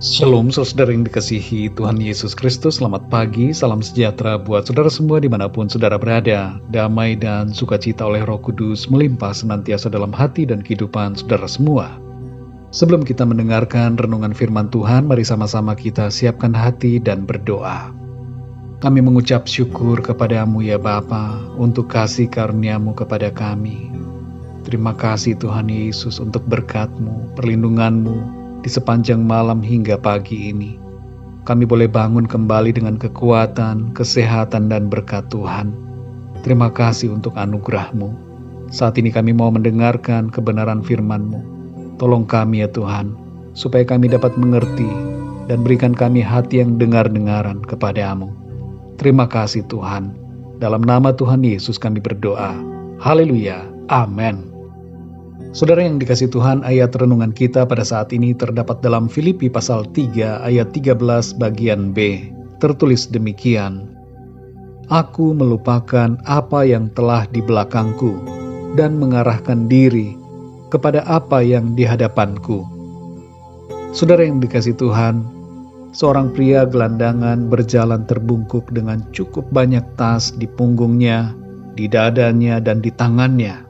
Shalom saudara yang dikasihi Tuhan Yesus Kristus. Selamat pagi, salam sejahtera buat saudara semua dimanapun saudara berada. Damai dan sukacita oleh Roh Kudus melimpah senantiasa dalam hati dan kehidupan saudara semua. Sebelum kita mendengarkan renungan firman Tuhan, mari sama-sama kita siapkan hati dan berdoa. Kami mengucap syukur kepadamu ya Bapa untuk kasih karunia-Mu kepada kami. Terima kasih Tuhan Yesus untuk berkat-Mu, perlindungan-Mu, di sepanjang malam hingga pagi ini. Kami boleh bangun kembali dengan kekuatan, kesehatan, dan berkat Tuhan. Terima kasih untuk anugerah-Mu. Saat ini kami mau mendengarkan kebenaran firman-Mu. Tolong kami ya Tuhan, supaya kami dapat mengerti dan berikan kami hati yang dengar-dengaran kepadamu. Terima kasih Tuhan. Dalam nama Tuhan Yesus kami berdoa. Haleluya. Amin. Saudara yang dikasihi Tuhan, ayat renungan kita pada saat ini terdapat dalam Filipi pasal 3 ayat 13 bagian B. Tertulis demikian, Aku melupakan apa yang telah di belakangku dan mengarahkan diri kepada apa yang di hadapanku. Saudara yang dikasihi Tuhan, seorang pria gelandangan berjalan terbungkuk dengan cukup banyak tas di punggungnya, di dadanya, dan di tangannya.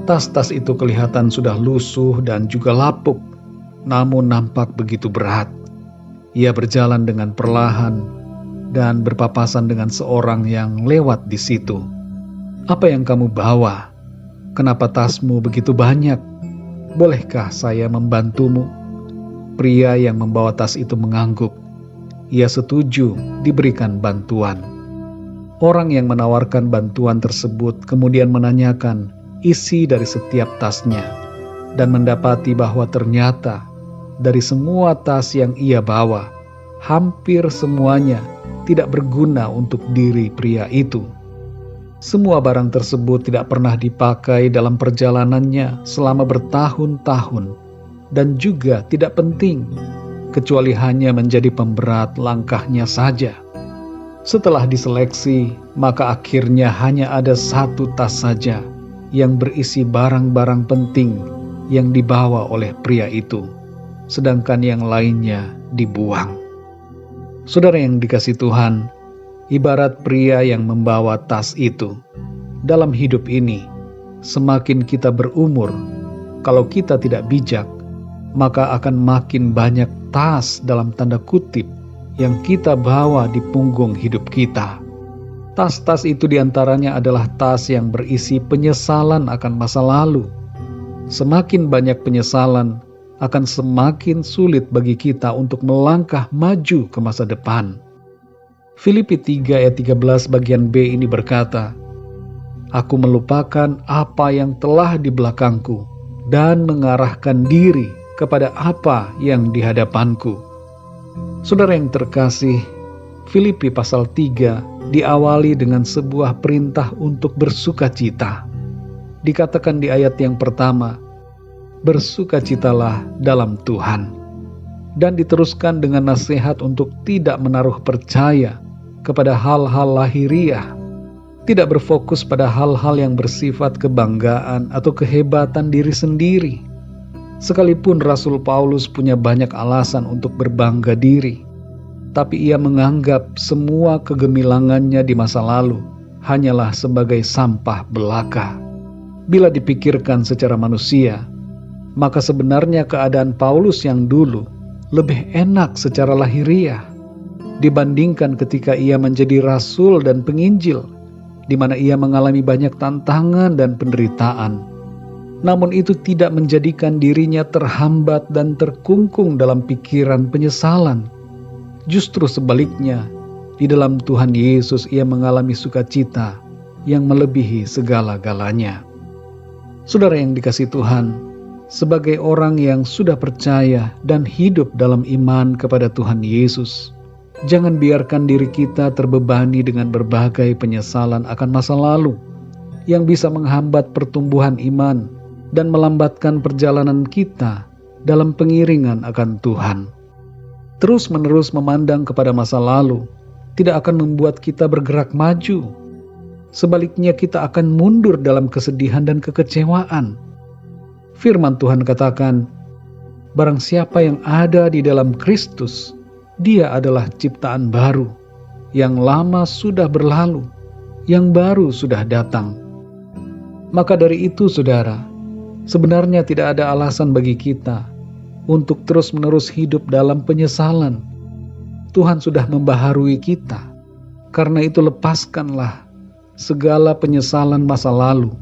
Tas-tas itu kelihatan sudah lusuh dan juga lapuk, namun nampak begitu berat. Ia berjalan dengan perlahan dan berpapasan dengan seorang yang lewat di situ. Apa yang kamu bawa? Kenapa tasmu begitu banyak? Bolehkah saya membantumu? Pria yang membawa tas itu mengangguk. Ia setuju diberikan bantuan. Orang yang menawarkan bantuan tersebut kemudian menanyakan isi dari setiap tasnya, dan mendapati bahwa ternyata dari semua tas yang ia bawa, hampir semuanya tidak berguna untuk diri pria itu. Semua barang tersebut tidak pernah dipakai dalam perjalanannya selama bertahun-tahun, dan juga tidak penting, kecuali hanya menjadi pemberat langkahnya saja. Setelah diseleksi, maka akhirnya hanya ada satu tas saja yang berisi barang-barang penting yang dibawa oleh pria itu, sedangkan yang lainnya dibuang. Saudara yang dikasihi Tuhan, ibarat pria yang membawa tas itu. Dalam hidup ini, semakin kita berumur, kalau kita tidak bijak, maka akan makin banyak tas dalam tanda kutip yang kita bawa di punggung hidup kita. Tas-tas itu diantaranya adalah tas yang berisi penyesalan akan masa lalu. Semakin banyak penyesalan, akan semakin sulit bagi kita untuk melangkah maju ke masa depan. Filipi 3 ayat 13 bagian B ini berkata, Aku melupakan apa yang telah di belakangku dan mengarahkan diri kepada apa yang di hadapanku. Saudara yang terkasih, Filipi pasal 3 diawali dengan sebuah perintah untuk bersukacita. Dikatakan di ayat yang pertama, bersukacitalah dalam Tuhan. Dan diteruskan dengan nasihat untuk tidak menaruh percaya kepada hal-hal lahiriah. Tidak berfokus pada hal-hal yang bersifat kebanggaan atau kehebatan diri sendiri. Sekalipun Rasul Paulus punya banyak alasan untuk berbangga diri, tapi ia menganggap semua kegemilangannya di masa lalu hanyalah sebagai sampah belaka. Bila dipikirkan secara manusia, maka sebenarnya keadaan Paulus yang dulu lebih enak secara lahiriah dibandingkan ketika ia menjadi rasul dan penginjil, di mana ia mengalami banyak tantangan dan penderitaan. Namun itu tidak menjadikan dirinya terhambat dan terkungkung dalam pikiran penyesalan. Justru sebaliknya, di dalam Tuhan Yesus ia mengalami sukacita yang melebihi segala-galanya. Saudara yang dikasihi Tuhan, sebagai orang yang sudah percaya dan hidup dalam iman kepada Tuhan Yesus, jangan biarkan diri kita terbebani dengan berbagai penyesalan akan masa lalu yang bisa menghambat pertumbuhan iman dan melambatkan perjalanan kita dalam pengiringan akan Tuhan. Terus-menerus memandang kepada masa lalu tidak akan membuat kita bergerak maju. Sebaliknya kita akan mundur dalam kesedihan dan kekecewaan. Firman Tuhan katakan, Barang siapa yang ada di dalam Kristus, dia adalah ciptaan baru. Yang lama sudah berlalu, yang baru sudah datang. Maka dari itu, saudara, sebenarnya tidak ada alasan bagi kita untuk terus-menerus hidup dalam penyesalan. Tuhan sudah membaharui kita. Karena itu lepaskanlah segala penyesalan masa lalu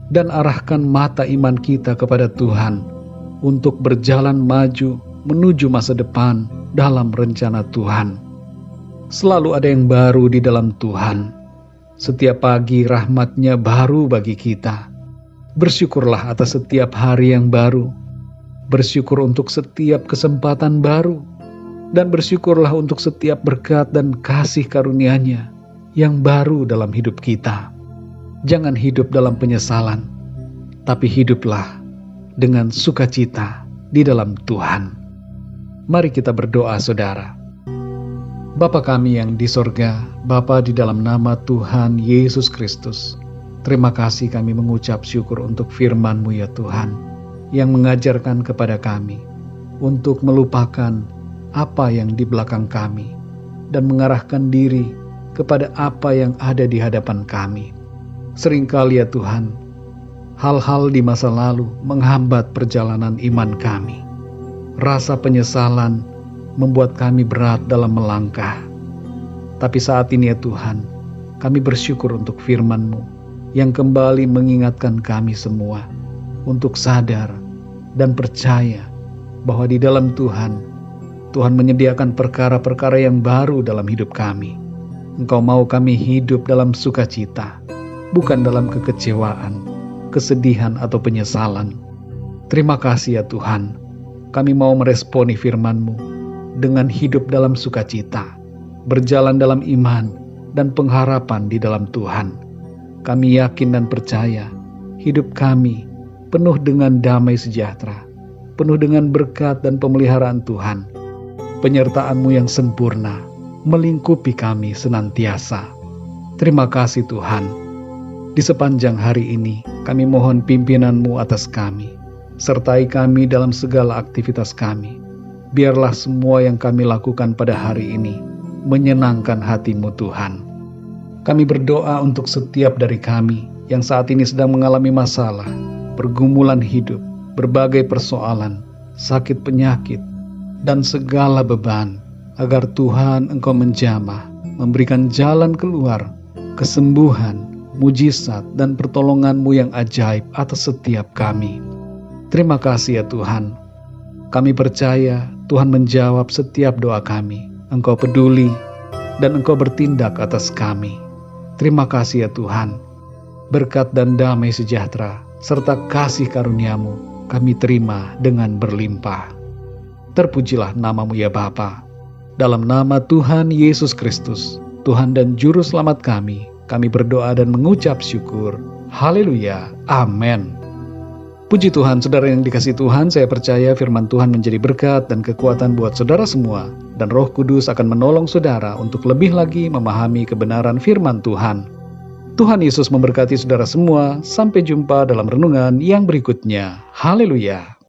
dan arahkan mata iman kita kepada Tuhan untuk berjalan maju menuju masa depan dalam rencana Tuhan. Selalu ada yang baru di dalam Tuhan. Setiap pagi rahmat-Nya baru bagi kita. Bersyukurlah atas setiap hari yang baru. Bersyukur untuk setiap kesempatan baru. Dan bersyukurlah untuk setiap berkat dan kasih karunia-Nya yang baru dalam hidup kita. Jangan hidup dalam penyesalan, tapi hiduplah dengan sukacita di dalam Tuhan. Mari kita berdoa, saudara. Bapa kami yang di sorga, Bapa, di dalam nama Tuhan Yesus Kristus, terima kasih kami mengucap syukur untuk firman-Mu ya Tuhan, yang mengajarkan kepada kami untuk melupakan apa yang di belakang kami dan mengarahkan diri kepada apa yang ada di hadapan kami. Seringkali ya Tuhan, hal-hal di masa lalu menghambat perjalanan iman kami. Rasa penyesalan membuat kami berat dalam melangkah. Tapi saat ini ya Tuhan, kami bersyukur untuk firman-Mu yang kembali mengingatkan kami semua untuk sadar dan percaya bahwa di dalam Tuhan menyediakan perkara-perkara yang baru dalam hidup kami. Engkau mau kami hidup dalam sukacita, bukan dalam kekecewaan, kesedihan atau penyesalan. Terima kasih ya Tuhan, kami mau meresponi firman-Mu dengan hidup dalam sukacita, berjalan dalam iman dan pengharapan di dalam Tuhan. Kami yakin dan percaya hidup kami penuh dengan damai sejahtera, penuh dengan berkat dan pemeliharaan Tuhan. Penyertaan-Mu yang sempurna melingkupi kami senantiasa. Terima kasih Tuhan. Di sepanjang hari ini kami mohon pimpinan-Mu atas kami. Sertai kami dalam segala aktivitas kami. Biarlah semua yang kami lakukan pada hari ini menyenangkan hati-Mu Tuhan. Kami berdoa untuk setiap dari kami yang saat ini sedang mengalami masalah, pergumulan hidup, berbagai persoalan, sakit penyakit, dan segala beban, agar Tuhan Engkau menjamah, memberikan jalan keluar, kesembuhan, mujizat, dan pertolongan-Mu yang ajaib atas setiap kami. Terima kasih ya Tuhan. Kami percaya Tuhan menjawab setiap doa kami. Engkau peduli dan Engkau bertindak atas kami. Terima kasih ya Tuhan. Berkat dan damai sejahtera serta kasih karunia-Mu kami terima dengan berlimpah. Terpujilah nama-Mu ya Bapa. Dalam nama Tuhan Yesus Kristus, Tuhan dan Juru Selamat kami berdoa dan mengucap syukur. Haleluya. Amin. Puji Tuhan, saudara yang dikasihi Tuhan, saya percaya firman Tuhan menjadi berkat dan kekuatan buat saudara semua, dan Roh Kudus akan menolong saudara untuk lebih lagi memahami kebenaran firman Tuhan. Tuhan Yesus memberkati saudara semua. Sampai jumpa dalam renungan yang berikutnya. Haleluya.